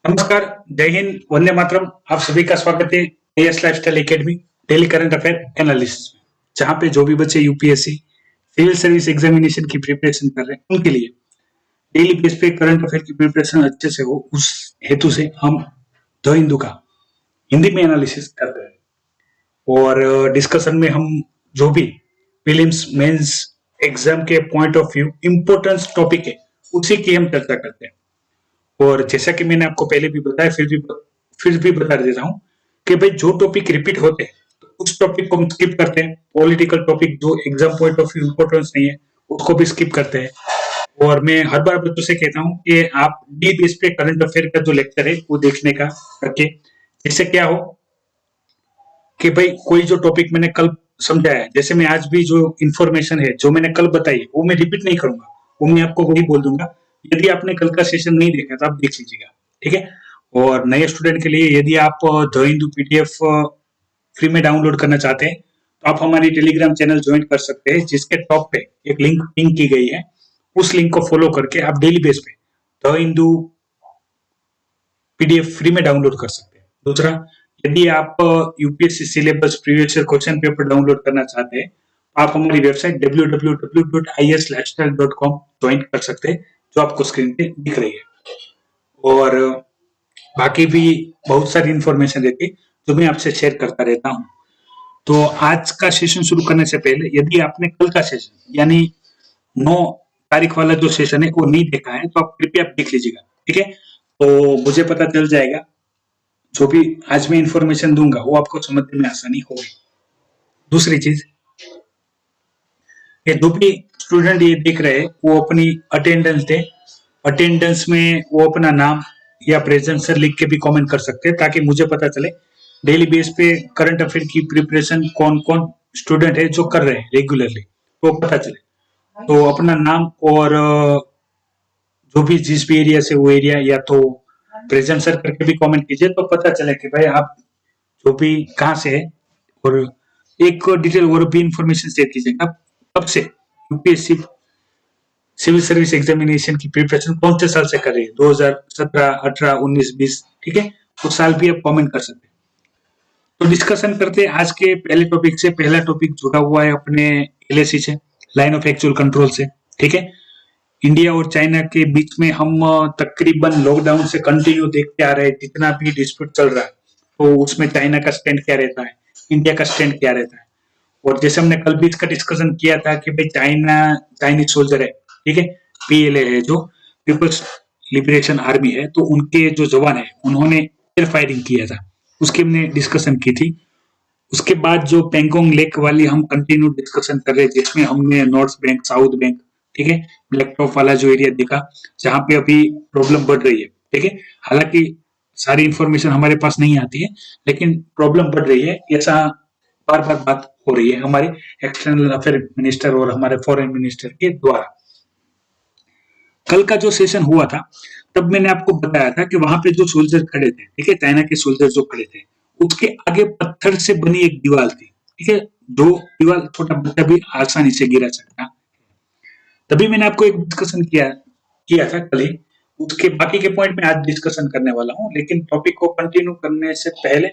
नमस्कार, जय हिंद, वंदे मातरम। आप सभी का स्वागत है as lifestyle academy daily current affair analysis, जहाँ पे जो भी बच्चे यूपीएससी सिविल सर्विस एग्जामिनेशन की प्रिपरेशन कर रहे हैं उनके लिए डेली बेस पे करंट अफेयर की प्रिपरेशन अच्छे से हो, उस हेतु से हम द हिंदू का हिंदी में एनालिसिस करते हैं। और डिस्कशन में हम जो भी प्रीलिम्स मेंस एग्जाम के point of view importance topic है उसी की हम चर्चा करते हैं। और जैसा कि मैंने आपको पहले भी बताया, फिर भी बता देता हूँ कि भाई जो टॉपिक रिपीट होते हैं तो उस टॉपिक को हम स्किप करते हैं। पॉलिटिकल टॉपिक जो exam point of view importance नहीं है उसको भी स्किप करते हैं। और मैं हर बार बच्चों से कहता हूँ कि आप डी बेस पे करंट अफेयर का जो लेक्चर है वो देखने का रखें। इससे क्या हो कि भाई कोई जो टॉपिक मैंने कल समझाया है, जैसे मैं आज भी जो इन्फॉर्मेशन है जो मैंने कल बताई वो मैं रिपीट नहीं करूंगा, वो मैं आपको वही बोल दूंगा। यदि आपने कल का सेशन नहीं देखा तो आप देख लीजिएगा, ठीक है। और नए स्टूडेंट के लिए यदि आप द हिंदू पीडीएफ फ्री में डाउनलोड करना चाहते हैं तो आप हमारी टेलीग्राम चैनल ज्वाइन कर सकते हैं, जिसके टॉप पे एक लिंक पिन की गई है। उस लिंक को फॉलो करके आप डेली बेस पे द हिंदू पीडीएफ फ्री में डाउनलोड कर सकते हैं। दूसरा, यदि आप UPSC syllabus previous year question paper download करना चाहते हैं तो आप हमारी वेबसाइट www.islifestyle.com ज्वाइन कर सकते हैं, जो आपको स्क्रीन पे दिख रही है। और बाकी भी बहुत सारी इंफॉर्मेशन रहती है जो मैं आपसे शेयर करता रहता हूँ। तो आज का सेशन शुरू करने से पहले यदि आपने कल का सेशन यानी 9 तारीख वाला जो सेशन है वो नहीं देखा है तो आप कृपया देख लीजिएगा, ठीक है। तो मुझे पता चल जाएगा जो भी आज मैं इंफॉर्मेशन दूंगा वो आपको समझने में आसानी होगी। दूसरी चीज, ये जो भी स्टूडेंट ये देख रहे हैं वो अपनी अटेंडेंस दे। अटेंडेंस में वो अपना नाम या प्रेजेंस सर लिख के भी कमेंट कर सकते हैं, ताकि मुझे पता चले डेली बेस पे करंट अफेयर की प्रिपरेशन कौन कौन स्टूडेंट है जो कर रहे हैं रेगुलरली, वो पता चले। तो अपना नाम और जो भी जिस भी एरिया से वो एरिया या तो प्रेजेंट सर करके भी कमेंट कीजिए, तो पता चले कि भाई आप जो भी कहाँ से है। और एक डिटेल और भी इंफॉर्मेशन शेयर कीजिएगा, कब से यूपीएससी सिविल सर्विस एग्जामिनेशन की प्रिपरेशन कौन से साल से कर रही है, 2017, 18, 19, 20, ठीक है। उस साल भी आप कमेंट कर सकते हैं। तो डिस्कशन करते हैं आज के पहले टॉपिक से। पहला टॉपिक जुड़ा हुआ है अपने एलएसी से, लाइन ऑफ एक्चुअल कंट्रोल से, ठीक है। इंडिया और चाइना के बीच में हम तकरीबन लॉकडाउन से कंटिन्यू देखते आ रहे हैं, जितना भी डिस्प्यूट चल रहा है तो उसमें चाइना का स्टैंड क्या रहता है, इंडिया का स्टैंड क्या रहता है। और जैसे हमने कल भी इसका डिस्कशन किया था कि भाई चाइनीज सोल्जर है, ठीक है, पीएलए है जो पीपल्स लिबरेशन आर्मी है, तो उनके जो जवान है उन्होंने एयर फायरिंग किया था, उसकी हमने डिस्कशन की थी। उसके बाद जो पेंगोंग लेक वाली हम कंटिन्यू डिस्कशन कर रहे हैं, जिसमें हमने नॉर्थ बैंक, साउथ बैंक, ठीक है, ब्लैक टॉप वाला जो एरिया देखा जहां पे अभी प्रॉब्लम बढ़ रही है, ठीक है। हालांकि सारी इंफॉर्मेशन हमारे पास नहीं आती है, लेकिन प्रॉब्लम बढ़ रही है ऐसा बार बार बात हो रही है हमारे एक्सटर्नल अफेयर मिनिस्टर और हमारे फॉरेन मिनिस्टर के द्वारा। कल का जो सेशन हुआ था तब मैंने आपको बताया था कि वहां पे जो सोल्जर खड़े थे, ठीक है, चाइना के सोल्जर जो खड़े थे, उसके आगे पत्थर से बनी एक दीवार थी, ठीक है, जो दीवार छोटा बच्चा भी आसानी से गिरा सकता। तभी मैंने आपको एक डिस्कशन किया था कल ही। उसके बाकी के पॉइंट में आज डिस्कशन करने वाला हूँ, लेकिन टॉपिक को कंटिन्यू करने से पहले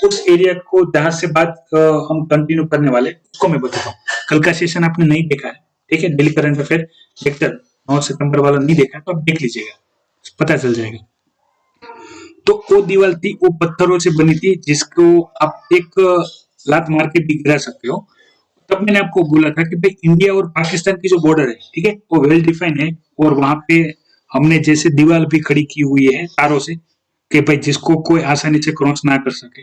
उस एरिया को जहां से बात हम कंटिन्यू करने वाले उसको मैं बताता हूँ। कल का सेशन आपने नहीं देखा है, ठीक है, डेली करंट अफेयर लेक्चर 9 सितंबर वाला नहीं देखा है तो आप देख लीजिएगा, पता चल जाएगा। तो वो दीवार थी, वो पत्थरों से बनी थी, जिसको आप एक लात मार के भी गिरा सकते हो। तब मैंने आपको बोला था कि भाई इंडिया और पाकिस्तान की जो बॉर्डर है, ठीक है, वो वेल डिफाइन है। और वहां पे हमने जैसे दीवार भी खड़ी की हुई है तारों से कि भाई जिसको कोई आसानी से क्रॉस ना कर सके।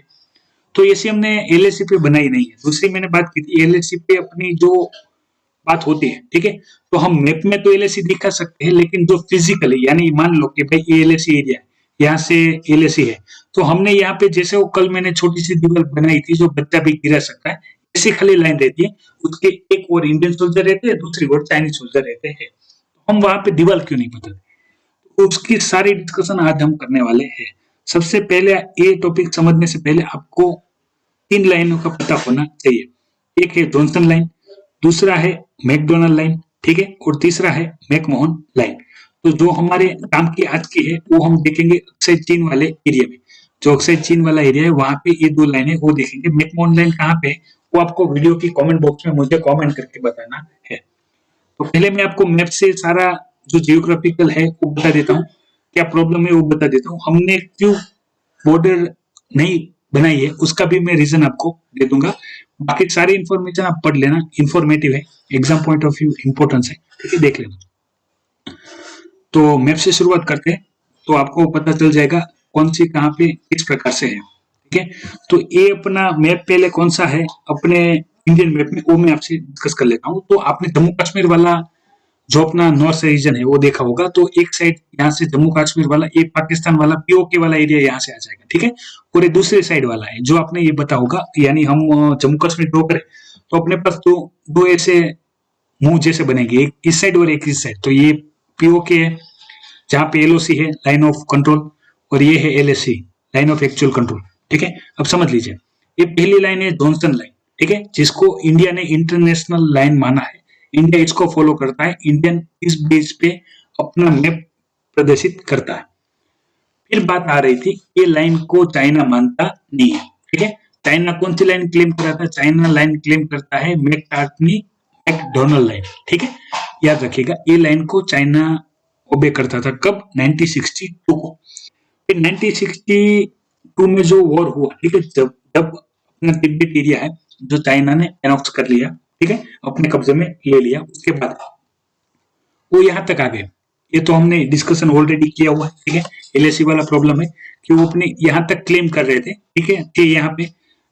तो ऐसी हमने एलएसी पे बनाई नहीं है। दूसरी मैंने बात की थी एलएसी पे अपनी जो बात होती है, ठीक है, तो हम मैप में तो एलएसी दिखा सकते हैं, लेकिन जो फिजिकली यानी मान लो कि भाई ये एलएसी एरिया है, यहाँ से एलएसी है, तो हमने यहाँ पे जैसे वो कल मैंने छोटी सी दीवार बनाई थी जो बच्चा भी गिरा सकता है, ऐसी खाली लाइन रहती है, उसके एक और इंडियन सोल्जर रहते हैं, दूसरी ओर चाइनीज सोल्जर रहते हैं। तो हम वहां पे दीवार क्यों नहीं बताते, तो उसकी सारी डिस्कशन आज हम करने वाले हैं। सबसे पहले ये टॉपिक समझने से पहले आपको 3 लाइनों का पता होना चाहिए। एक है जॉनसन लाइन, दूसरा है मैकडोनल्ड लाइन, ठीक है, और तीसरा है मैकमोहन लाइन। तो जो हमारे काम की आज की है वो हम देखेंगे अक्साई चीन वाले एरिया में। जो अक्साई चीन वाला एरिया है वहां पे ये दो लाइन है वो देखेंगे। मैकमोहन लाइन कहाँ पे है वो आपको वीडियो की कमेंट बॉक्स में मुझे कमेंट करके बताना है। तो पहले मैं आपको मैप से सारा जो जियोग्राफिकल है वो बता देता हूँ, क्या प्रॉब्लम है वो बता देता हूँ। हमने क्यों बॉर्डर नहीं बनाई है उसका भी मैं रीजन आपको दे दूंगा। बाकी सारी इन्फॉर्मेशन आप पढ़ लेना, इंफॉर्मेटिव है, exam point of view importance है, ठीक है, देख लेना। तो मैप से शुरुआत करते हैं तो आपको पता चल जाएगा कौन सी कहाँ पे किस प्रकार से है, ठीक है। तो ये अपना मैप पहले कौन सा है अपने इंडियन मैप में वो मैं आपसे डिस्कस कर लेता हूँ। तो आपने जम्मू कश्मीर वाला जो अपना नॉर्थ रीजन है वो देखा होगा। तो एक साइड यहाँ से जम्मू कश्मीर वाला, एक पाकिस्तान वाला पीओके वाला एरिया यहाँ से आ जाएगा, ठीक है। और ये दूसरे साइड वाला है जो आपने ये बता होगा, यानी हम जम्मू कश्मीर ड्रॉ करें तो अपने पास दो दो ऐसे मुंह जैसे बनेंगे, एक इस साइड और एक इस साइड। तो ये पीओके है जहाँ पे एलओसी है, लाइन ऑफ कंट्रोल, और ये है LAC, line of actual control, ठीक है। अब समझ लीजिए ये पहली लाइन है जॉनसन लाइन, ठीक है, जिसको इंडिया ने इंटरनेशनल लाइन माना है। इंडिया इसको फॉलो करता है, इंडियन इस बेस पे अपना मैप प्रदर्शित करता है। फिर बात आ रही थी ये लाइन को चाइना मानता नहीं है, ठीक है। चाइना कौन सी लाइन क्लेम कर रहा था? चाइना लाइन क्लेम करता है मैककार्टनी मैकडोनल्ड लाइन, ठीक है। याद रखिएगा ये लाइन को चाइना ओबे करता था कब? 1962 को। फिर 1962 में जो वॉर हुआ, ठीक है, जब जब अपना तिब्बत एरिया है जो चाइना ने एनॉक्स कर लिया, ठीक है, अपने कब्जे में ले लिया, उसके बाद वो यहाँ तक आ गए। ये तो हमने डिस्कशन ऑलरेडी किया हुआ है, ठीक है। एलएसी वाला प्रॉब्लम है कि वो अपने यहाँ तक क्लेम कर रहे थे, ठीक है, कि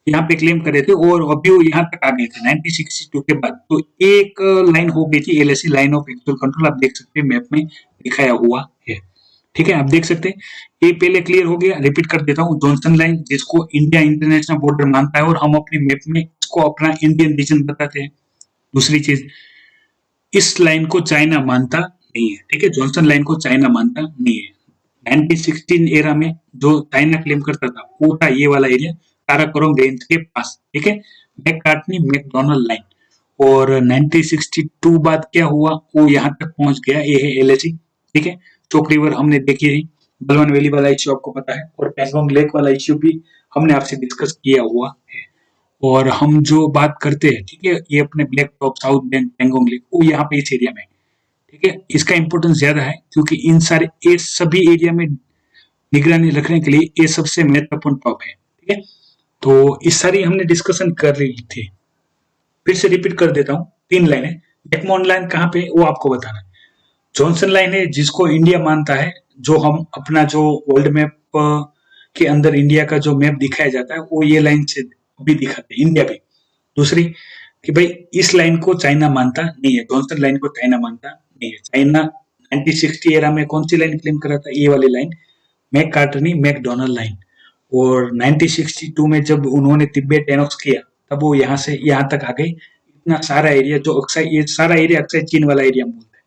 यहाँ पे क्लेम कर रहे थे और अभी वो यहाँ तक आ गए थे 1962 के बाद। तो एक लाइन हो गई थी LAC, line of actual control, आप देख सकते हैं मैप में दिखाया हुआ है, ठीक है। आप देख सकते हैं ये पहले क्लियर हो गया। रिपीट कर देता हूँ, जॉनसन लाइन जिसको इंडिया इंटरनेशनल बॉर्डर मानता है और हम अपने मैप में इसको अपना इंडियन रीजन बताते हैं। दूसरी चीज, इस लाइन को चाइना मानता नहीं है, ठीक है, जॉनसन लाइन को चाइना मानता नहीं है। 1916 एरा में जो चाइना क्लेम करता था वो था ये वाला एरिया, काराकोरम रेंज के पास, ठीक है, मैककार्टनी मैकडोनल्ड लाइन। और 1962 बाद क्या हुआ, वो यहाँ तक पहुंच गया, ये है एलएसी, ठीक है। चोक रिवर हमने देखी है, बलवन वैली वाला इश्यू आपको पता है, और पैंगोंग लेक वाला इश्यू भी हमने आपसे डिस्कस किया हुआ है। और हम जो बात करते हैं, ठीक है, ये अपने black top, south bend, Pangong lake, वो यहाँ पे इस एरिया में, ठीक है। इसका इंपॉर्टेंस ज्यादा है क्योंकि इन सारे ये सभी एरिया में निगरानी रखने के लिए ये सबसे महत्वपूर्ण टॉप है, ठीक है। तो इस सारी हमने डिस्कशन कर रही थी। फिर से रिपीट कर देता हूँ, तीन लाइन है। मैकमोहन लाइन कहाँ पे वो आपको बताना है। जॉनसन लाइन है जिसको इंडिया मानता है, जो हम अपना जो वर्ल्ड मैप के अंदर इंडिया का जो मैप दिखाया जाता है वो ये लाइन से भी दिखाते हैं इंडिया भी। दूसरी कि भाई इस लाइन को चाइना मानता नहीं है, जॉनसन लाइन को चाइना मानता नहीं है। चाइना 1960 एरा में कौन सी लाइन क्लेम कर रहा था? ये वाली लाइन, मैककार्टनी मैकडोनल्ड लाइन। और 1962 में जब उन्होंने तिब्बत एनॉक्स किया तब वो यहाँ से यहाँ तक आ गई। इतना सारा एरिया जो अक्साई, ये सारा एरिया अक्साई चीन वाला एरिया बोलते हैं,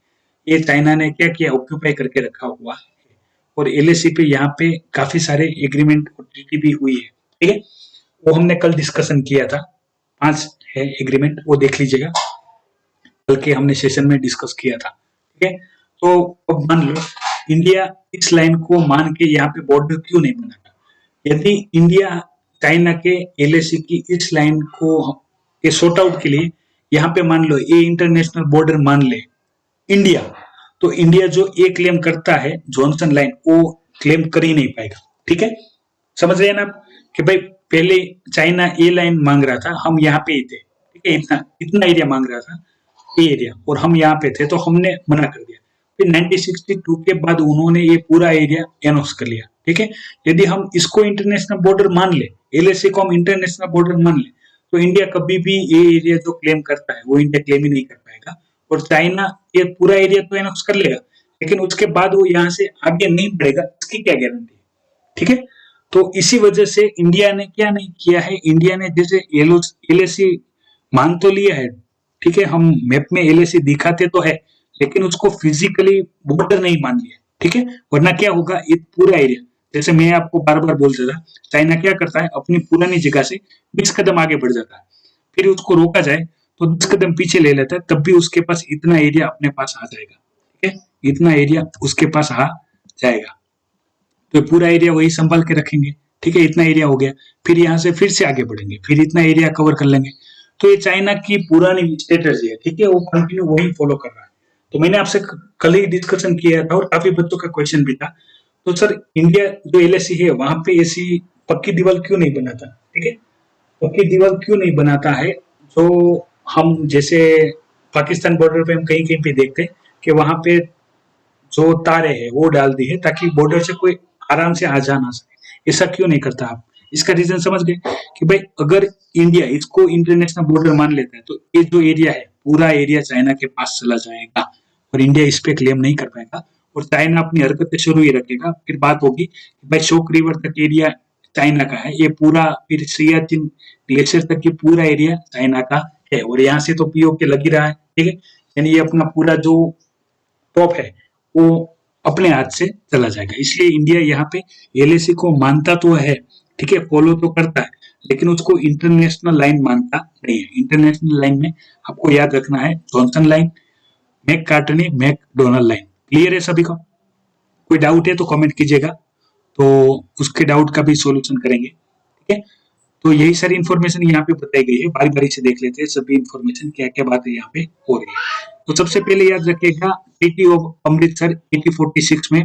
ये चाइना ने क्या किया, ऑक्यूपाई करके रखा हुआ है। और एलएसी पे यहाँ पे काफी सारे एग्रीमेंट और ट्रीटी भी हुई है, ठीक है, वो हमने कल डिस्कशन किया था। 5 है एग्रीमेंट, वो देख लीजिएगा, कल के हमने सेशन में डिस्कस किया था, ठीक है। तो अब मान लो इंडिया इस लाइन को मान के यहाँ पे बॉर्डर क्यों नहीं बनाता? यदि इंडिया चाइना के एलएसी की इस लाइन को के सॉर्ट आउट के लिए यहाँ पे मान लो ये इंटरनेशनल बॉर्डर मान ले इंडिया, तो इंडिया जो ये क्लेम करता है जॉनसन लाइन वो क्लेम कर ही नहीं पाएगा, ठीक है। समझ रहे हैं ना आप कि भाई पहले चाइना ये लाइन मांग रहा था, हम यहाँ पे ही थे, ठीक है, इतना इतना एरिया मांग रहा था, ये एरिया, और हम यहाँ पे थे तो हमने मना कर दिया। फिर 1962 के बाद उन्होंने ये पूरा एरिया एनॉक्स कर लिया, ठीक है। यदि हम इसको इंटरनेशनल बॉर्डर मान ले, एलएसी को हम इंटरनेशनल बॉर्डर मान ले, तो इंडिया कभी भी ये एरिया जो क्लेम करता है वो इंडिया क्लेम ही नहीं कर पाएगा। और चाइना ये पूरा एरिया तो एनॉक्स कर लेगा, लेकिन उसके बाद वो यहाँ से आगे नहीं बढ़ेगा, इसकी क्या गारंटी है, ठीक है। तो इसी वजह से इंडिया ने क्या नहीं किया है, इंडिया ने जैसे एलएसी मान तो लिया है, ठीक है, हम मैप में एलएसी दिखाते तो है, लेकिन उसको फिजिकली बॉर्डर नहीं मान लिया, ठीक है। वरना क्या होगा, ये पूरा एरिया, जैसे मैं आपको बार बार बोलता था, चाइना क्या करता है, अपनी पुरानी जगह से 20 कदम आगे बढ़ जाता है, फिर उसको रोका जाए तो 10 कदम पीछे ले लेता है, तब भी उसके पास इतना एरिया अपने पास आ जाएगा, ठीक है। इतना एरिया उसके पास आ जाएगा। तो पूरा एरिया वही संभाल के रखेंगे, ठीक है, इतना एरिया हो गया। फिर यहाँ से फिर से आगे बढ़ेंगे, फिर इतना एरिया कवर कर लेंगे। तो ये चाइना की पुरानी स्ट्रेटेजी है, ठीक है, वो कंटिन्यू वही फॉलो कर रहा है। तो मैंने आपसे कल ही डिस्कशन किया था और काफी बच्चों का क्वेश्चन भी था। तो सर इंडिया जो एलएसी है वहां पे ऐसी पक्की दीवार क्यों नहीं बनाता, ठीक है, पक्की दीवार क्यों नहीं बनाता है, जो हम जैसे पाकिस्तान बॉर्डर पे हम कहीं कहीं पे देखते हैं कि वहां पे जो तारे हैं वो डाल दी है ताकि बॉर्डर से कोई आराम से आ जा ना सके। ऐसा क्यों नहीं करता आप? इसका रीजन समझ गए कि भाई अगर इंडिया इसको इंटरनेशनल बॉर्डर मान लेता है तो ये जो एरिया है पूरा एरिया चाइना के पास चला जाएगा और इंडिया इस पे क्लेम नहीं कर पाएगा और चाइना अपनी हरकतें शुरू ही रखेगा। फिर बात होगी कि भाई शोक रिवर तक एरिया चाइना का है, ये पूरा फिर सियाचिन ग्लेशियर तक ये पूरा एरिया चाइना का है और यहाँ से तो पीओके लग ही रहा है, ठीक है, यानी ये अपना पूरा जो टॉप है वो अपने हाथ से चला जाएगा। इसलिए इंडिया यहाँ पे एलएसी को मानता तो है, ठीक है, फॉलो तो करता है, लेकिन उसको इंटरनेशनल लाइन मानता नहीं है। इंटरनेशनल लाइन में आपको याद रखना है Johnson line, Mac McDonald line. Clear है सभी को? कोई डाउट है तो कमेंट कीजिएगा, तो उसके डाउट का भी सॉल्यूशन करेंगे, ठीक है। तो यही सारी इन्फॉर्मेशन यहाँ पे बताई गई है, बारी बारी से देख लेते हैं सभी इन्फॉर्मेशन क्या क्या बातें यहाँ पे हो रही है। तो सबसे पहले याद रखिएगा टीटी ऑफ अमृतसर 1846 में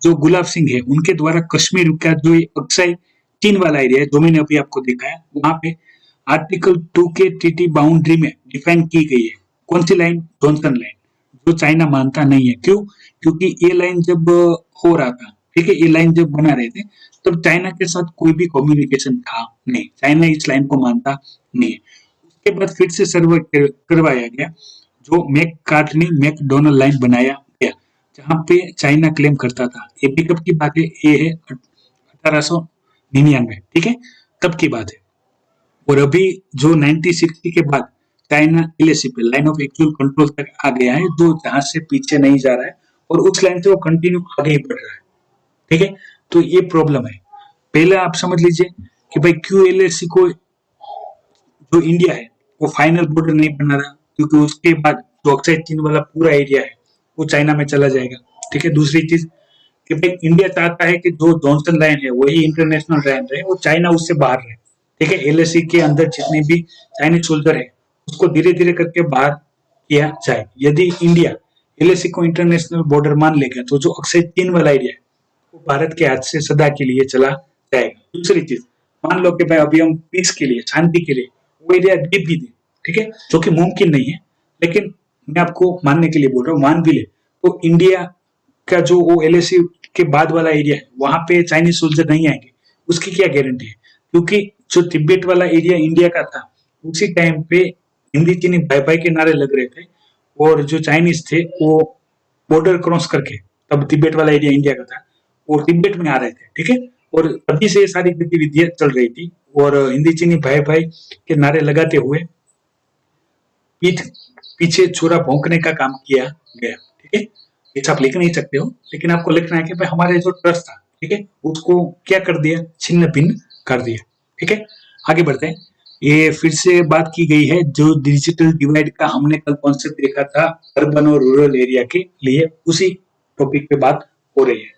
जो गुलाब सिंह है उनके द्वारा कश्मीर का जो अक्साई चीन वाला एरिया है जो मैंने अभी आपको दिखाया वहां पे आर्टिकल 2 के टीटी बाउंड्री में डिफाइन की गई है। कौन सी लाइन? जॉनसन लाइन, जो चाइना मानता नहीं है। क्यों? क्योंकि ये लाइन जब हो रहा था, ठीक है, ये लाइन जब बना रहे थे तब चाइना के साथ कोई भी कम्युनिकेशन था नहीं, चाइना इस लाइन को मानता नहीं है। उसके बाद फिर से सर्वे करवाया गया जो मैकडोनल्ड लाइन बनाया गया जहां पे चाइना क्लेम करता था। ये पिकअप की बात है, ये है 1899, ठीक है, तब की बात है। और अभी जो 1960 के बाद चाइना एलएसी पे लाइन ऑफ एक्चुअल कंट्रोल तक आ गया है, जो जहां से पीछे नहीं जा रहा है और उस लाइन से वो कंटिन्यू आगे ही बढ़ रहा है, ठीक है। तो ये प्रॉब्लम है। पहले आप समझ लीजिए कि भाई क्यू एलएसी को जो इंडिया है वो फाइनल बॉर्डर नहीं बना रहा क्योंकि उसके बाद जो अक्साई चीन वाला पूरा एरिया है वो चाइना में चला जाएगा, ठीक है। दूसरी चीज कि भाई इंडिया चाहता है कि जो जॉनसन लाइन है वही इंटरनेशनल लाइन रहे, वो चाइना उससे बाहर रहे, ठीक है। एलएसी के अंदर जितने भी चाइनीज सोल्जर है उसको धीरे धीरे करके बाहर किया जाए। यदि इंडिया एलएसी को इंटरनेशनल बॉर्डर मान लेगा तो जो अक्साई चीन वाला एरिया है वो भारत के हाथ से सदा के लिए चला जाएगा। दूसरी चीज, मान लो कि भाई अभी हम पीस के लिए, शांति के लिए वो एरिया दे भी दे, ठीक है, जो कि मुमकिन नहीं है, लेकिन मैं आपको मानने के लिए बोल रहा हूँ, मान भी ले तो इंडिया का जो वो एलएसी के बाद वाला एरिया है वहां पे चाइनीज सोल्जर नहीं आएंगे, उसकी क्या गारंटी है? क्योंकि जो तिब्बत वाला एरिया इंडिया का था उसी टाइम पे हिंदी चीनी भाई भाई के नारे लग रहे थे और जो चाइनीज थे वो बॉर्डर क्रॉस करके तब तिब्बत वाला एरिया इंडिया का था और तिब्बत में आ रहे थे, ठीक है, और तभी से सारी गतिविधियां चल रही थी और हिंदी चीनी भाई भाई के नारे लगाते हुए पीठ पीछे छुरा भोंकने का काम किया गया, ठीक है। ऐसा आप लिख नहीं सकते हो, लेकिन आपको लिखना है कि भाई हमारे जो ट्रस्ट था, ठीक है, उसको क्या कर दिया? छिन्न भिन्न कर दिया, ठीक है। आगे बढ़ते हैं। ये फिर से बात की गई है जो डिजिटल डिवाइड का हमने कल कॉन्सेप्ट देखा था अर्बन और रूरल एरिया के लिए, उसी टॉपिक पे बात हो रही है।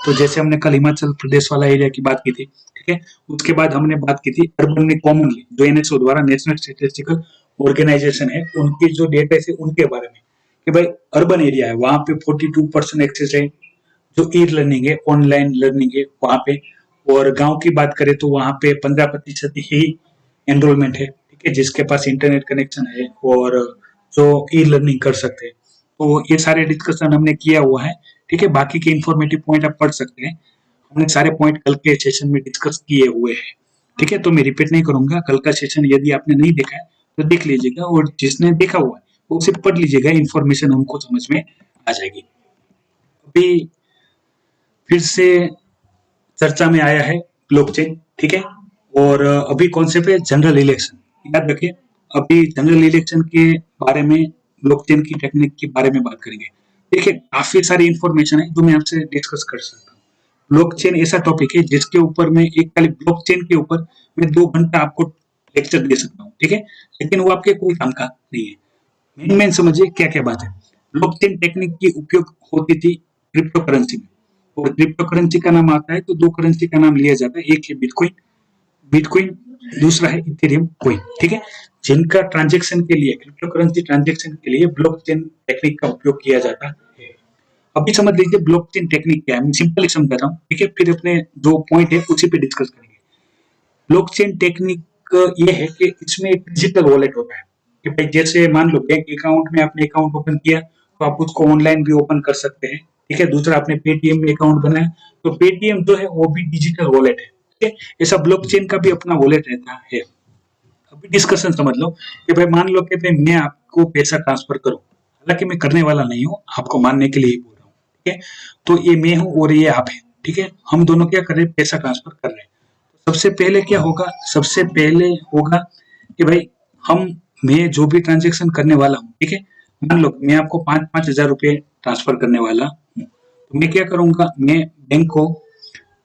तो जैसे हमने कल हिमाचल प्रदेश वाला एरिया की बात की थी, ठीक है, उसके बाद हमने बात की थी अर्बन में कॉमनली जो एनएसओ द्वारा नेशनल स्टैटिस्टिकल ऑर्गेनाइजेशन है उनके जो डेटा है उनके बारे में कि भाई अर्बन एरिया है वहां पे 42% एक्सेस है, जो ई लर्निंग है, ऑनलाइन लर्निंग है वहां पे। और गांव की बात करें तो वहां पे 15% ही एनरोलमेंट है, ठीक है, जिसके पास इंटरनेट कनेक्शन है और जो ई लर्निंग कर सकते हैं। तो ये सारे डिस्कशन हमने किया हुआ है, ठीक है। बाकी के इंफॉर्मेटिव पॉइंट आप पढ़ सकते हैं, हमने सारे पॉइंट कल के सेशन में डिस्कस किए हुए हैं, ठीक है। तो मैं रिपीट नहीं करूंगा, कल का सेशन यदि आपने नहीं देखा है तो देख लीजिएगा और जिसने देखा हुआ है वो उसे पढ़ लीजिएगा, इन्फॉर्मेशन हमको समझ में आ जाएगी। अभी फिर से चर्चा में आया है ब्लॉकचेन, ठीक है, और अभी कॉन्सेप्ट है जनरल इलेक्शन। याद रखिए अभी जनरल इलेक्शन के बारे में, ब्लॉकचेन की टेक्निक के बारे में बात करेंगे। देखिए काफी सारी इंफॉर्मेशन है जो मैं आपसे डिस्कस कर सकता हूँ। ब्लॉकचेन ऐसा टॉपिक है जिसके ऊपर मैं एक खाली ब्लॉकचेन के ऊपर मैं 2 घंटा आपको लेक्चर दे सकता हूँ, ठीक है, लेकिन वो आपके कोई काम का नहीं है। मेन समझिए क्या क्या बात है। ब्लॉकचेन टेक्निक की उपयोग होती थी क्रिप्टो करेंसी में, और क्रिप्टो करेंसी का नाम आता है तो दो करेंसी का नाम लिया जाता है, एक है बिटकॉइन, बिटकॉइन दूसरा है इथेरियम कॉइन, ठीक है। जिनका ट्रांजेक्शन के लिए, क्रिप्टो करेंसी ट्रांजेक्शन के लिए ब्लॉकचेन टेक्निक का उपयोग किया जाता है। अभी समझ लीजिए ब्लॉकचेन टेक्निक क्या है, मैं सिंपली समझा रहा हूँ, ठीक है, फिर अपने जो पॉइंट है उसी पे डिस्कस करेंगे। ब्लॉकचेन टेक्निक ये है कि इसमें एक डिजिटल वॉलेट होता है, कि भाई जैसे मान लो बैंक अकाउंट में आपने अकाउंट ओपन किया तो आप उसको ऑनलाइन भी ओपन कर सकते हैं, ठीक है। दूसरा आपने पेटीएम में अकाउंट बनाया तो पेटीएम जो है वो भी डिजिटल वॉलेट है, ठीक है। ऐसा ब्लॉकचेन का भी अपना वॉलेट रहता है। अभी डिस्कशन समझ लो कि भाई मान लो कि भाई मैं आपको पैसा ट्रांसफर करूं, हालांकि मैं करने वाला नहीं हूं, आपको मानने के लिए ही बोल रहा हूँ, ठीक है। तो ये मैं हूं और ये आप है, ठीक है। हम दोनों क्या कर रहे हैं, पैसा ट्रांसफर कर रहे हैं। सबसे पहले क्या होगा, सबसे पहले होगा कि भाई हम, मैं जो भी ट्रांजेक्शन करने वाला हूँ, ठीक है, मान लो मैं आपको 5,000 रुपए ट्रांसफर करने वाला हूँ, तो मैं क्या करूंगा, मैं बैंक को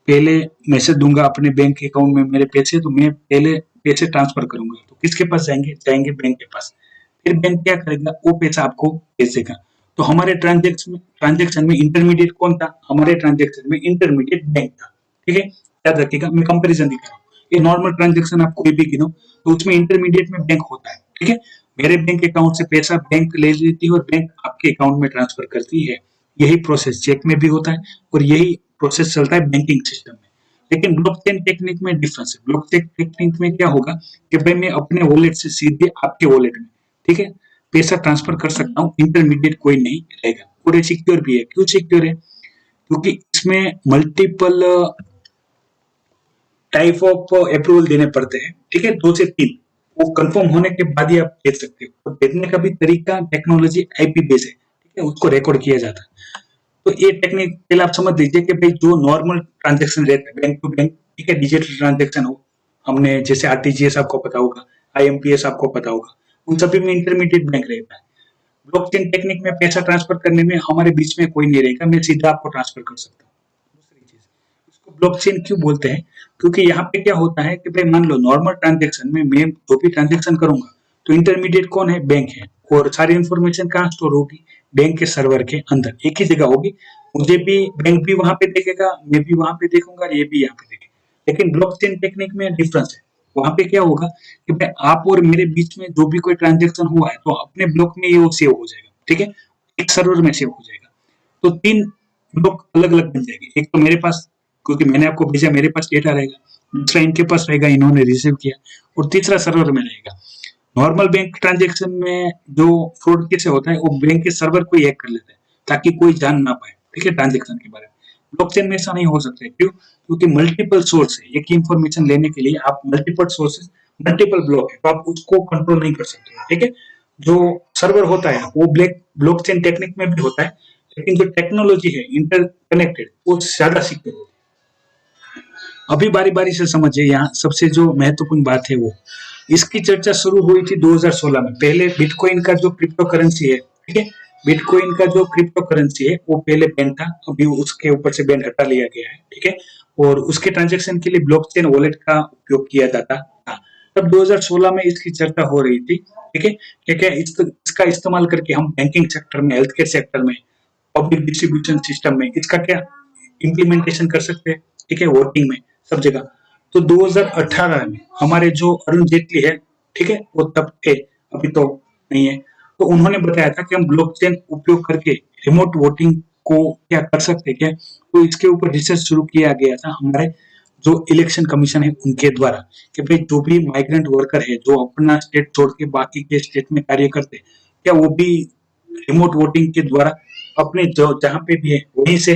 पहले मैसेज दूंगा अपने बैंक अकाउंट में मेरे पैसे, तो मैं पहले पैसे ट्रांसफर करूंगा, तो किसके पास जाएंगे, जाएंगे बैंक के पास। फिर बैंक क्या करेगा, वो पैसा आपको भेज देगा। तो हमारे ट्रांजेक्शन में इंटरमीडिएट कौन था, हमारे ट्रांजेक्शन में इंटरमीडिएट बैंक था, ठीक है। याद रखिएगा, मैं कंपेरिजन दिखा रहा हूँ, ये नॉर्मल ट्रांजेक्शन आप कोई भी गिनो तो उसमें इंटरमीडिएट में बैंक होता है, ठीक है। मेरे बैंक अकाउंट से पैसा बैंक ले लेती है और बैंक आपके अकाउंट में ट्रांसफर करती है। यही प्रोसेस चेक में भी होता है और यही प्रोसेस चलता है बैंकिंग सिस्टम में। लेकिन ब्लॉकचेन टेक्निक में डिफरेंस है। ब्लॉकचेन टेक्निक में क्या होगा कि भाई मैं अपने वॉलेट से सीधे आपके वॉलेट में, ठीक है, पैसा ट्रांसफर कर सकता हूँ, इंटरमीडिएट कोई नहीं रहेगा, और ये सिक्योर भी है। क्यों सिक्योर है, क्योंकि इसमें मल्टीपल टाइप ऑफ अप्रूवल देने पड़ते हैं, ठीक है, 2 से 3, वो कंफर्म होने के बाद ही आप भेज सकते हो। तो भेजने का भी तरीका टेक्नोलॉजी आईपी बेस है, ठीक है, उसको रिकॉर्ड किया जाता है। तो ये टेक्निक पहले आप समझ लीजिए कि भाई जो नॉर्मल ट्रांजेक्शन रहता है बैंक टू बैंक, ठीक है, डिजिटल ट्रांजेक्शन हो, हमने जैसे आरटीजीएस आपको पता होगा, आईएमपीएस आपको पता होगा, उन सभी में इंटरमीडिएट बैंक रहता है। ब्लॉकचेन टेक्निक में पैसा ट्रांसफर करने में हमारे बीच में कोई नहीं रहेगा, मैं सीधा आपको ट्रांसफर कर सकता हूँ। दूसरी चीज, इसको ब्लॉकचेन क्यों बोलते हैं, क्योंकि यहाँ पे क्या होता है कि भाई मान लो नॉर्मल ट्रांजेक्शन में मैं जो भी ट्रांजेक्शन करूंगा तो इंटरमीडिएट कौन है, बैंक है, और सारी इंफॉर्मेशन कहाँ स्टोर होगी, बैंक के सर्वर के अंदर एक ही जगह होगी। मुझे भी बैंक भी वहां पे देखेगा, मैं भी वहां पे देखूंगा, ये भी यहाँ पे देखेगा। लेकिन ब्लॉकचेन टेक्निक में डिफरेंस है, वहां पे क्या होगा कि भाई आप और मेरे बीच में जो भी कोई ट्रांजेक्शन हुआ है तो अपने ब्लॉक में ये सेव हो जाएगा, ठीक है, एक सर्वर में सेव हो जाएगा। तो 3 ब्लॉक अलग अलग बन जाएंगे, एक तो मेरे पास, क्योंकि मैंने आपको भेजा, मेरे पास डेटा रहेगा, दूसरा इनके पास रहेगा, इन्होंने रिसीव किया, और तीसरा सर्वर में रहेगा। नॉर्मल बैंक ट्रांजेक्शन में जो फ्रॉड कैसे होता है, वो बैंक के सर्वर को हैक कर लेता है ताकि कोई जान ना पाए, ठीक है, ट्रांजेक्शन के बारे में। ब्लॉकचेन में ऐसा नहीं हो सकता है, क्यों, क्योंकि मल्टीपल सोर्स है, एक ही इंफॉर्मेशन लेने के लिए आप मल्टीपल सोर्सेस, मल्टीपल ब्लॉक है, तो आप उसको कंट्रोल नहीं कर सकते, ठीक है। जो सर्वर होता है वो ब्लॉकचेन टेक्निक में भी होता है, लेकिन जो टेक्नोलॉजी है इंटरकनेक्टेड, वो ज्यादा सिक्योर होती है। अभी बारी बारी से समझिए, यहाँ सबसे जो महत्वपूर्ण बात है वो, इसकी चर्चा शुरू हुई थी 2016 में। पहले बिटकॉइन का जो क्रिप्टो करेंसी है, ठीक है, बिटकॉइन का जो क्रिप्टो करेंसी है वो पहले बैन था, अभी उसके ऊपर से बैन हटा लिया गया है, ठीक है, और उसके ट्रांजेक्शन के लिए ब्लॉकचेन वॉलेट का उपयोग किया जाता था। तब 2016 में इसकी चर्चा हो रही थी, ठीक है, क्या क्या इसका इस्तेमाल करके हम बैंकिंग सेक्टर में, हेल्थ केयर सेक्टर में, पब्लिक डिस्ट्रीब्यूशन सिस्टम में इसका क्या इम्प्लीमेंटेशन कर सकते हैं, ठीक है, वोटिंग में, सब जगह। तो 2018 में हमारे जो अरुण जेटली है, ठीक है, वो तब थे, अभी तो नहीं है, तो उन्होंने बताया था कि हम ब्लॉकचेन उपयोग करके रिमोट वोटिंग को क्या कर सकते हैं क्या। तो इसके ऊपर रिसर्च शुरू किया गया था हमारे जो इलेक्शन कमीशन है उनके द्वारा, कि भाई जो भी माइग्रेंट वर्कर है जो अपना स्टेट छोड़ के बाकी के स्टेट में कार्य करते, क्या वो भी रिमोट वोटिंग के द्वारा अपने जो जहाँ पे भी है वहीं से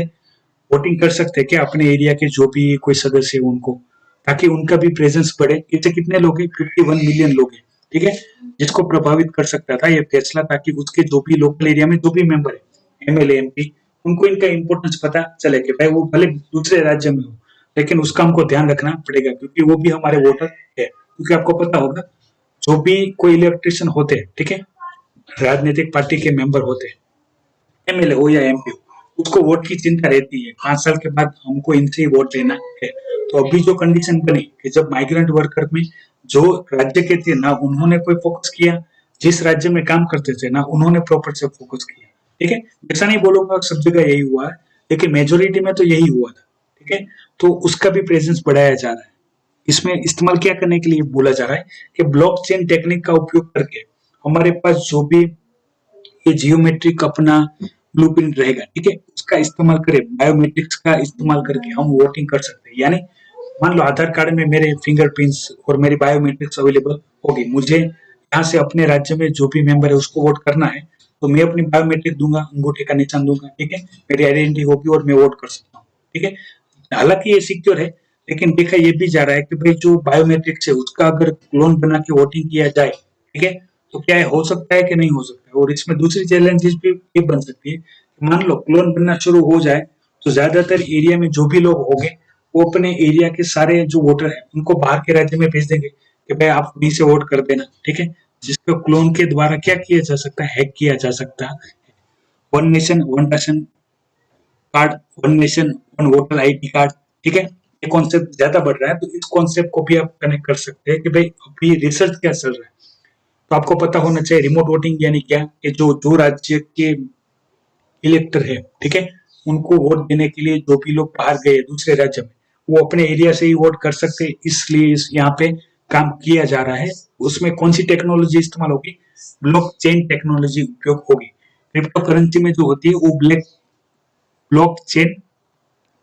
वोटिंग कर सकते हैं क्या, अपने एरिया के जो भी कोई सदस्य है उनको, ताकि उनका भी प्रेजेंस बढ़े। इससे कितने लोग हैं, 51 मिलियन लोग हैं, ठीक है, जिसको प्रभावित कर सकता था ये फैसला, ताकि उसके जो भी लोकल एरिया में जो भी मेंबर है, एमएलए एमपी, उनको इनका इंपॉर्टेंस पता चले कि भाई वो भले दूसरे राज्य में हो, लेकिन उसका हमको ध्यान रखना पड़ेगा, क्योंकि वो भी हमारे वोटर है। क्योंकि आपको पता होगा जो भी कोई इलेक्ट्रिशियन होते हैं, ठीक है, राजनीतिक पार्टी के मेंबर होते हैं, एमएलए हो या एमपी हो, उसको वोट की चिंता रहती है, 5 साल के बाद हमको इनसे ही वोट लेना है। तो अभी जो कंडीशन बनी कि जब माइग्रेंट वर्कर में जो राज्य के थे ना उन्होंने कोई फोकस किया, जिस राज्य में काम करते थे ना उन्होंने प्रॉपर से फोकस किया, ठीक है, ऐसा नहीं बोलूंगा सब जगह यही हुआ है, लेकिन मेजोरिटी में तो यही हुआ था। ठीक है, तो उसका भी प्रेजेंस बढ़ाया जा रहा है। इसमें इस्तेमाल क्या करने के लिए बोला जा रहा है कि ब्लॉकचेन टेक्निक का उपयोग करके हमारे पास जो भी ये जियोमेट्रिक अपना ब्लूप्रिंट रहेगा, ठीक है, उसका इस्तेमाल करें, बायोमेट्रिक्स का इस्तेमाल करके हम वोटिंग कर सकते हैं। यानी मान लो आधार कार्ड में मेरे फिंगरप्रिंट्स और मेरी बायोमेट्रिक्स अवेलेबल होगी, मुझे यहाँ से अपने राज्य में जो भी मेंबर है उसको वोट करना है, तो मैं अपनी बायोमेट्रिक दूंगा, अंगूठे का निशान दूंगा, ठीक है, मेरी आइडेंटिटी होगी और मैं वोट कर सकता हूँ। ठीक है, हालांकि ये सिक्योर है, लेकिन देखा ये भी जा रहा है कि भाई जो बायोमेट्रिक्स है उसका अगर क्लोन बना के वोटिंग किया जाए, ठीक है, तो क्या है, हो सकता है कि नहीं हो सकता है। और इसमें दूसरी चैलेंजेस भी ये बन सकती है, मान लो क्लोन बनना शुरू हो जाए तो ज्यादातर एरिया में जो भी लोग होंगे वो अपने एरिया के सारे जो वोटर है उनको बाहर के राज्य में भेज देंगे कि भाई आप वहीं से वोट कर देना। ठीक है, जिसको क्लोन के द्वारा क्या किया जा सकता है, हैक किया जा सकता है। One nation one ration card, one nation one voter ID card, ठीक है, ये कॉन्सेप्ट ज्यादा बढ़ रहा है, तो इस कॉन्सेप्ट को भी आप कनेक्ट कर सकते हैं कि भाई अभी रिसर्च क्या चल रहा है। तो आपको पता होना चाहिए रिमोट वोटिंग यानी क्या, कि जो जो राज्य के इलेक्टर है, ठीक है, उनको वोट देने के लिए जो भी लोग बाहर गए दूसरे राज्य में, वो अपने एरिया से ही वोट कर सकते हैं। इसलिए यहाँ पे काम किया जा रहा है। उसमें कौन सी टेक्नोलॉजी इस्तेमाल होगी, ब्लॉकचेन टेक्नोलॉजी उपयोग होगी। क्रिप्टो करेंसी में जो होती है वो ब्लॉकचेन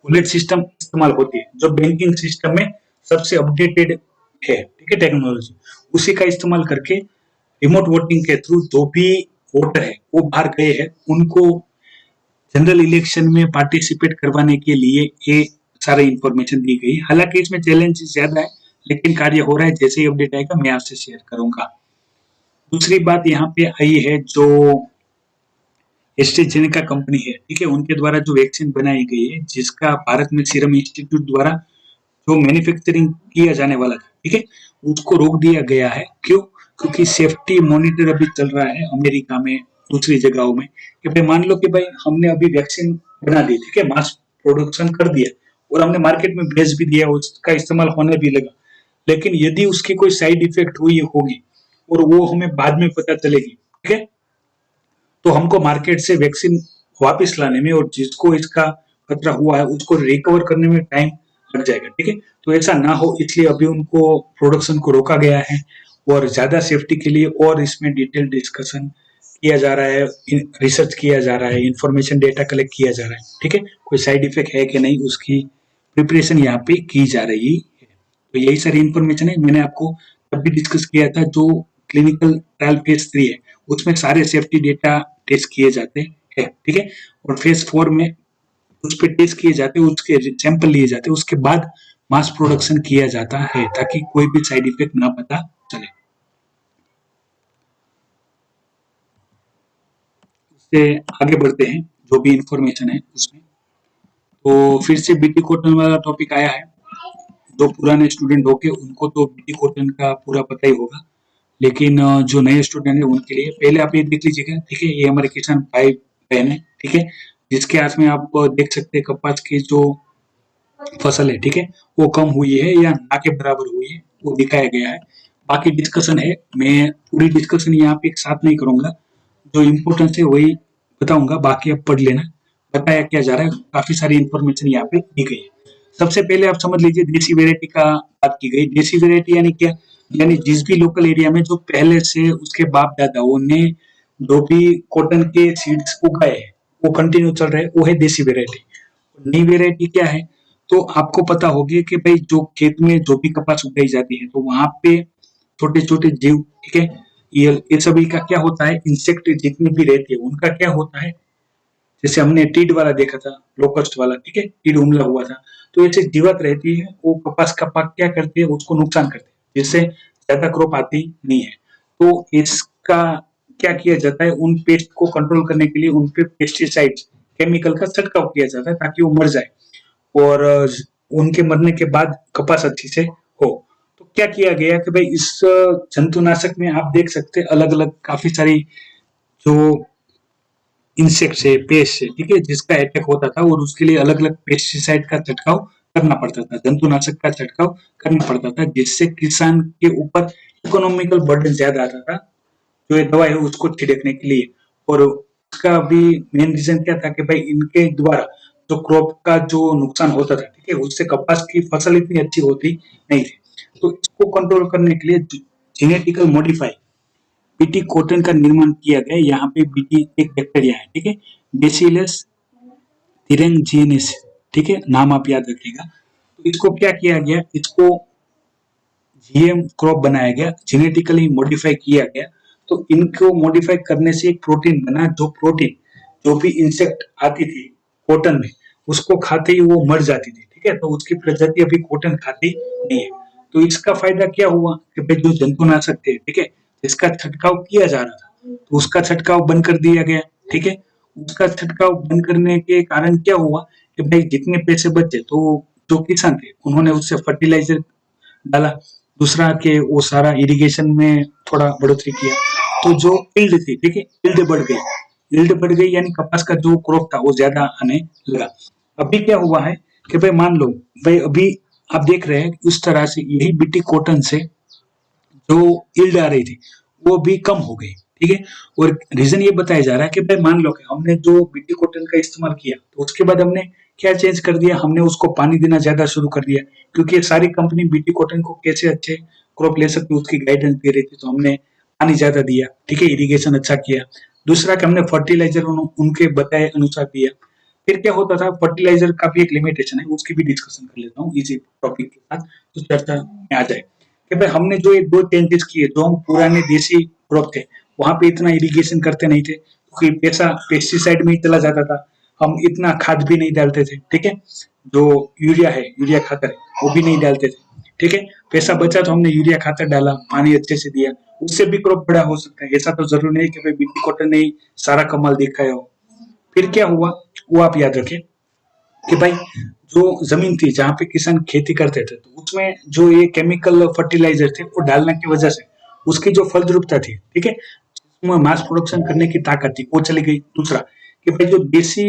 वॉलेट सिस्टम इस्तेमाल होती है, जो बैंकिंग सिस्टम में सबसे अपडेटेड है, ठीक है, टेक्नोलॉजी। उसी का इस्तेमाल करके रिमोट वोटिंग के थ्रू जो भी वोटर है वो बाहर गए हैं उनको जनरल इलेक्शन में पार्टिसिपेट करवाने के लिए ये सारी इंफॉर्मेशन दी गई। हालांकि इसमें चैलेंज ज्यादा है, लेकिन कार्य हो रहा है, जैसे ही अपडेट आएगा मैं आपसे शेयर करूंगा। दूसरी बात यहाँ पे आई है, जो एस्ट्रेजेनेका कंपनी है, ठीक है, उनके द्वारा जो वैक्सीन बनाई गई है, जिसका भारत में सीरम इंस्टीट्यूट द्वारा जो मैन्युफैक्चरिंग किया जाने वाला था, ठीक है, उसको रोक दिया गया है। क्यों? क्योंकि सेफ्टी मॉनिटर अभी चल रहा है अमेरिका में, दूसरी जगहों में, कि भाई मान लो कि भाई हमने अभी वैक्सीन बना दी, ठीक है, मास प्रोडक्शन कर दिया और हमने मार्केट में भेज भी दिया, उसका इस्तेमाल होने भी लगा, लेकिन यदि उसकी कोई साइड इफेक्ट हुई होगी और वो हमें बाद में पता चलेगी, ठीक है, तो हमको मार्केट से वैक्सीन वापस लाने में और जिसको इसका खतरा हुआ है उसको रिकवर करने में टाइम लग जाएगा। ठीक है, तो ऐसा ना हो इसलिए अभी उनको प्रोडक्शन को रोका गया है और ज्यादा सेफ्टी के लिए और इसमें डिटेल डिस्कशन किया जा रहा है, रिसर्च किया जा रहा है, इंफॉर्मेशन डेटा कलेक्ट किया जा रहा है। ठीक है, कोई साइड इफेक्ट है कि नहीं उसकी प्रिपरेशन यहाँ पे की जा रही है। तो यही सारी इंफॉर्मेशन है, मैंने आपको तब भी डिस्कस किया था। जो क्लिनिकल ट्रायल फेज 3 है उसमें सारे सेफ्टी डेटा टेस्ट किए जाते हैं, ठीक है, और फेज 4 में उस पे टेस्ट किए जाते हैं, उसके सैंपल लिए जाते हैं, उसके बाद मास प्रोडक्शन किया जाता है ताकि कोई भी साइड इफेक्ट ना पता चले। उससे आगे बढ़ते हैं, जो भी इंफॉर्मेशन है उसमें। तो फिर से बीटी कॉटन वाला टॉपिक आया है। जो पुराने स्टूडेंट होके उनको तो बीटी कॉटन का पूरा पता ही होगा, लेकिन जो नए स्टूडेंट है उनके लिए पहले आप ये देख लीजिएगा। ठीक है, ये हमारे किसान भाई बहन है, ठीक है, जिसके हाथ में आप देख सकते हैं कपास की जो फसल है, ठीक है, वो कम हुई है या ना के बराबर हुई है, वो दिखाया गया है। बाकी डिस्कशन है, मैं पूरी डिस्कशन यहाँ पे एक साथ नहीं करूंगा, जो इम्पोर्टेंस है वही बताऊंगा, बाकी आप पढ़ लेना। बताया क्या जा रहा है, काफी सारी इंफॉर्मेशन यहाँ पे दी गई है। सबसे पहले आप समझ लीजिए देसी वेरायटी का बात की गई। देसी वेरायटी यानी क्या, यानी जिस भी लोकल एरिया में जो पहले से उसके बाप दादाओं ने जो भी कॉटन के सीड्स उगाए हैं वो कंटिन्यू चल रहे हैं, वो है देसी वेरायटी। नई वेरायटी क्या है, तो आपको पता होगी कि भाई जो खेत में जो भी कपास उगाई जाती है तो वहां पे छोटे छोटे जीव, ठीक है, ये सभी का क्या होता है, इंसेक्ट जितनी भी रहती है उनका क्या होता है, जैसे हमने टीड वाला देखा था, लोकस्ट वाला, ठीक है, टीड हमला हुआ था, तो ऐसे जीवत रहती है, वो कपास का पाक क्या करती है, उसको नुकसान करती है, जिससे ज्यादा क्रॉप आती नहीं है। तो इसका क्या किया जाता है, उन पेस्ट को कंट्रोल करने के लिए उन पे पेस्टिसाइड केमिकल का छिड़काव किया जाता है ताकि वो मर जाए और उनके मरने के बाद कपास अच्छी से हो। तो क्या किया गया कि भाई इस जंतुनाशक में आप देख सकते हैं अलग अलग काफी सारी जो इंसेक्ट है, पेस्ट है, ठीक है, जिसका अटैक होता था और उसके लिए अलग अलग पेस्टिसाइड का छिड़काव करना पड़ता था, जंतुनाशक का छिड़काव करना पड़ता था, जिससे किसान के ऊपर इकोनॉमिकल बर्डन ज्यादा आता था जो ये दवा है उसको छिड़कने के लिए। और इसका अभी मेन रीजन क्या था कि भाई इनके द्वारा जो क्रॉप का जो नुकसान होता था, ठीक है, उससे कपास की फसल इतनी अच्छी होती नहीं थी। तो इसको कंट्रोल करने के लिए जेनेटिकल मॉडिफाई बीटी कॉटन का निर्माण किया गया। यहाँ पे बीटी एक बैक्टीरिया है, ठीक है, बेसिलस थिरेंजीनिस, ठीक है, नाम आप याद रखिएगा। तो इसको क्या किया गया, इसको जीएम क्रॉप बनाया गया, जेनेटिकली मॉडिफाई किया गया। तो इनको मॉडिफाई करने से एक प्रोटीन बना, जो प्रोटीन जो भी इंसेक्ट आती थी कॉटन में, उसको खाते ही वो मर जाती थी, ठीक है, तो उसकी प्रजाति अभी कॉटन खाती नहीं है। तो इसका फायदा क्या हुआ कि भाई जो जंतुनाशक थे, ठीक है, जिसका छंटकाव किया जा रहा था, तो उसका छंटकाव बंद कर दिया गया, ठीक है। उसका छंटकाव बंद करने के कारण क्या हुआ कि भाई जितने पैसे बचे, तो जो किसान थे उन्होंने उससे फर्टिलाइजर डाला, दूसरा के वो सारा इरिगेशन में थोड़ा बढ़ोतरी किया, तो जो यील्ड थी, ठीक है, यील्ड बढ़ गई, यील्ड बढ़ गई यानी कपास का जो क्रॉप था वो ज्यादा आने लगा। अभी क्या हुआ है कि भाई मान लो, भाई अभी आप देख रहे हैं उस तरह से यही बीटी कॉटन से जो यील्ड आ रही थी वो भी कम हो गई, ठीक है। और रीजन ये बताया जा रहा है कि भाई मान लो कि हमने जो बीटी कॉटन का इस्तेमाल किया, तो उसके बाद हमने क्या चेंज कर दिया, हमने उसको पानी देना ज्यादा शुरू कर दिया, क्योंकि सारी कंपनी बीटी कॉटन को कैसे अच्छे क्रॉप ले सकती है उसकी गाइडेंस दे रही थी, तो हमने पानी ज्यादा दिया, ठीक है, इरिगेशन अच्छा किया। दूसरा कि हमने फर्टिलाइजर उनके बताए अनुसार दिया। फिर क्या होता था, फर्टिलाइजर का भी एक लिमिटेशन है, उसकी भी डिस्कशन कर लेता हूँ इसी टॉपिक के साथ, तो चर्चा में आ जाए कि भाई हमने जो ये दो चेंजेस किए, जो हम पुराने देसी क्रॉप थे वहां पे इतना इरिगेशन करते नहीं थे, क्योंकि पैसा पेस्टिसाइड में ही चला जाता था, हम इतना खाद भी नहीं डालते थे, ठीक है, जो यूरिया है, यूरिया खातर है वो भी नहीं डालते थे, ठीक है। पैसा बचा तो हमने यूरिया खातर डाला, पानी अच्छे से दिया, उससे भी क्रॉप बड़ा हो सकता है, ऐसा तो जरूरी नहीं कि भाई बीटी कॉटन ने ही सारा कमाल दिखाया हो। फिर क्या हुआ वो आप याद रखें कि भाई जो जमीन थी जहाँ पे किसान खेती करते थे, तो उसमें जो ये केमिकल फर्टिलाइजर थे वो डालने की वजह से उसकी जो फलद्रुपता थी, ठीक है, उसमें मास प्रोडक्शन करने की ताकत थी, वो चली गई। दूसरा कि भाई जो देसी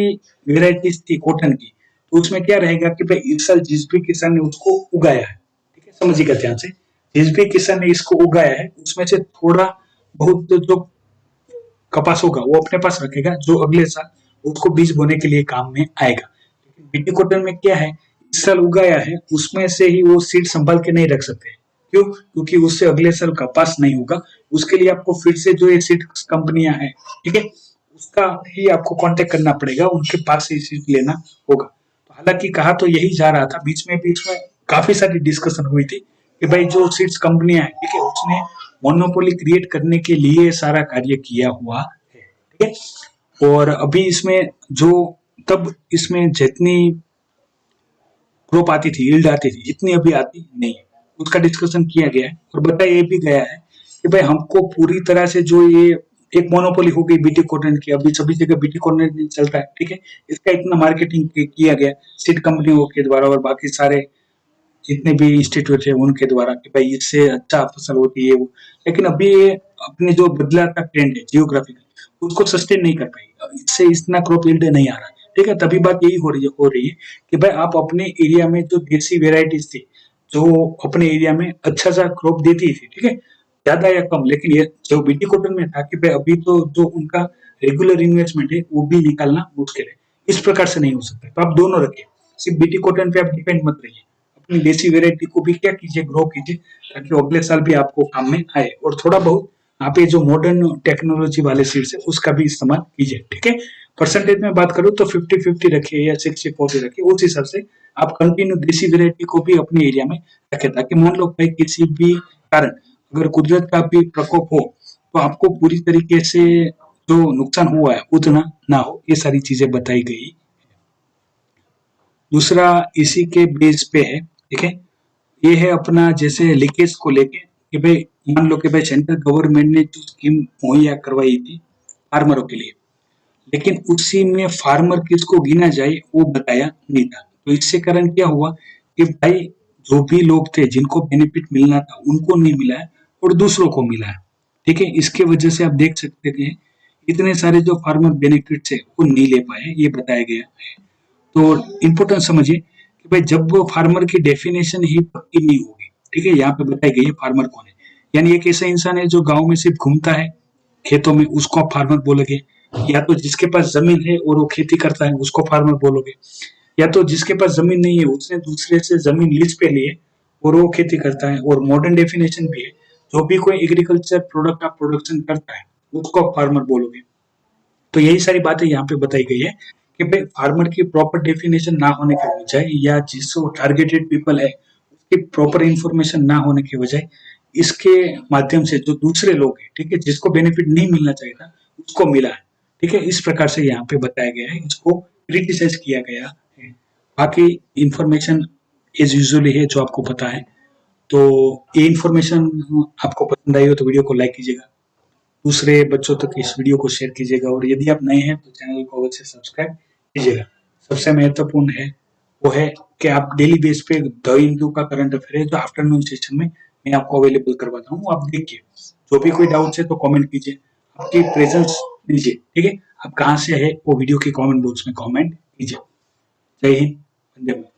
वेराइटीज थी कॉटन की, तो उसमें क्या रहेगा कि भाई इस साल जिस भी किसान ने उसको उगाया है, ठीक है, समझिएगा ध्यान से, जिस भी किसान ने इसको उगाया है उसमें से थोड़ा बहुत जो कपास होगा वो अपने पास रखेगा, जो अगले साल उसको बीज बोने के लिए काम में आएगा। बीटी कॉटन में क्या है, इस साल उगाया है उसमें से ही वो सीड संभाल के नहीं रख सकते, क्यों, क्योंकि उससे अगले साल कपास नहीं होगा, उसके लिए आपको फिर से जो ये सीड कंपनियां हैं, ठीक है, उसका ही आपको कांटेक्ट करना पड़ेगा, उनके पास से सीड लेना होगा। तो हालांकि कहा तो यही जा रहा था, बीच में काफी सारी डिस्कशन हुई थी कि भाई जो सीड्स कंपनियां हैं, ठीक है, उसने मोनोपोली क्रिएट करने के लिए सारा कार्य किया हुआ है, ठीक है। और अभी इसमें जो तब इसमें जितनी क्रॉप आती थी, यील्ड आती थी, इतनी अभी आती नहीं है, उसका डिस्कशन किया गया है। और बताया ये भी गया है कि भाई हमको पूरी तरह से जो ये एक मोनोपोली हो गई बीटी कॉटन की, अभी सभी जगह बीटी कॉटन चलता है, ठीक है, इसका इतना मार्केटिंग किया गया सीड कंपनियों के द्वारा और बाकी सारे जितने भी इंस्टीट्यूट है उनके द्वारा कि भाई इससे अच्छा फसल होती है वो, लेकिन अभी ये अपने जो बदलाता ट्रेंड है जियोग्राफिकल उसको सस्टेन नहीं कर पाई, इससे इतना क्रॉप यील्ड नहीं आ रहा, ठीक है। तभी बात यही हो रही है कि भाई आप अपने एरिया में जो देसी वेराइटीज थी, जो अपने एरिया में अच्छा सा क्रॉप देती थी, ठीक है, ज्यादा या कम, लेकिन ये जो बीटी कॉटन में था कि भाई अभी तो जो उनका रेगुलर इन्वेस्टमेंट है वो भी निकालना मुश्किल है, इस प्रकार से नहीं हो सकता। तो आप दोनों रखिए, सिर्फ बीटी कॉटन पे आप डिपेंड मत रहिए, अपनी देसी वेराइटी को भी क्या कीजिए, ग्रो कीजिए, ताकि वो अगले साल भी आपको काम में आए। और थोड़ा बहुत आप ये जो मॉडर्न टेक्नोलॉजी वाले सीड्स है उसका भी इस्तेमाल कीजिए, ठीक है। परसेंटेज में बात करूँ तो 50-50 रखिए या 60-40 रखिए, उस हिसाब से आप कंटिन्यू देसी वेराइटी को भी अपने एरिया में रखें, ताकि मान लो भाई किसी भी कारण अगर कुदरत का भी प्रकोप हो तो आपको पूरी तरीके से जो नुकसान हुआ है उतना ना हो, ये सारी चीजें बताई गई। दूसरा इसी के बेस पे है, ठीक है, ये है अपना जैसे लीकेज को लेके कि भाई मान लो कि भाई सेंट्रल गवर्नमेंट ने जो स्कीम मुहैया करवाई थी फार्मरों के लिए, लेकिन उसी में फार्मर किसको गिना जाए वो बताया नहीं था। तो इससे कारण क्या हुआ कि भाई जो भी लोग थे जिनको बेनिफिट मिलना था उनको नहीं मिला है और दूसरों को मिला है, ठीक है। इसके वजह से आप देख सकते हैं इतने सारे जो फार्मर बेनिफिट है वो नहीं ले पाए, ये बताया गया है। तो इम्पोर्टेंट समझिए कि भाई जब वो फार्मर की डेफिनेशन ही पक्की नहीं होगी, ठीक है, यहाँ पे बताई गई है फार्मर कौन है, यानी एक ऐसा इंसान है जो गांव में सिर्फ घूमता है खेतों में, उसको आप फार्मर बोलोगे। या तो जिसके पास जमीन है और वो खेती करता है उसको फार्मर बोलोगे, या तो जिसके पास जमीन नहीं है उसने दूसरे से जमीन लीज पे ली है और वो खेती करता है। और मॉडर्न डेफिनेशन भी है, जो भी कोई एग्रीकल्चर प्रोडक्ट का प्रोडक्शन करता है उसको आप फार्मर बोलोगे। तो यही सारी बातें यहाँ पे बताई गई है कि भाई फार्मर की प्रॉपर डेफिनेशन ना होने की बजाय या जिस टारगेटेड पीपल है उसकी प्रॉपर इंफॉर्मेशन ना होने की वजह इसके माध्यम से जो दूसरे लोग हैं, ठीक है, जिसको बेनिफिट नहीं मिलना चाहिए था उसको मिला है। ठीक है, इस प्रकार से यहाँ पे बताया गया है, इसको क्रिटिसाइज किया गया है। बाकी इंफॉर्मेशन एज यूजुअली है जो आपको पता है। तो ये इंफॉर्मेशन आपको पसंद आई हो तो वीडियो को लाइक कीजिएगा, दूसरे बच्चों तक इस वीडियो को शेयर कीजिएगा, और यदि आप नए हैं तो चैनल को अवश्य सब्सक्राइब कीजिएगा। सबसे महत्वपूर्ण है वो है कि आप डेली बेस पे द हिंदू का करंट अफेयर है जो आफ्टरनून सेशन में मैं आपको अवेलेबल करवाता हूँ, आप देखिए। जो भी कोई डाउट्स है तो कमेंट कीजिए, आपकी प्रेजेंस दीजिए। ठीक है, आप कहाँ से है वो वीडियो के कमेंट बॉक्स में कमेंट कीजिए। जय हिंद, वंदे मातरम।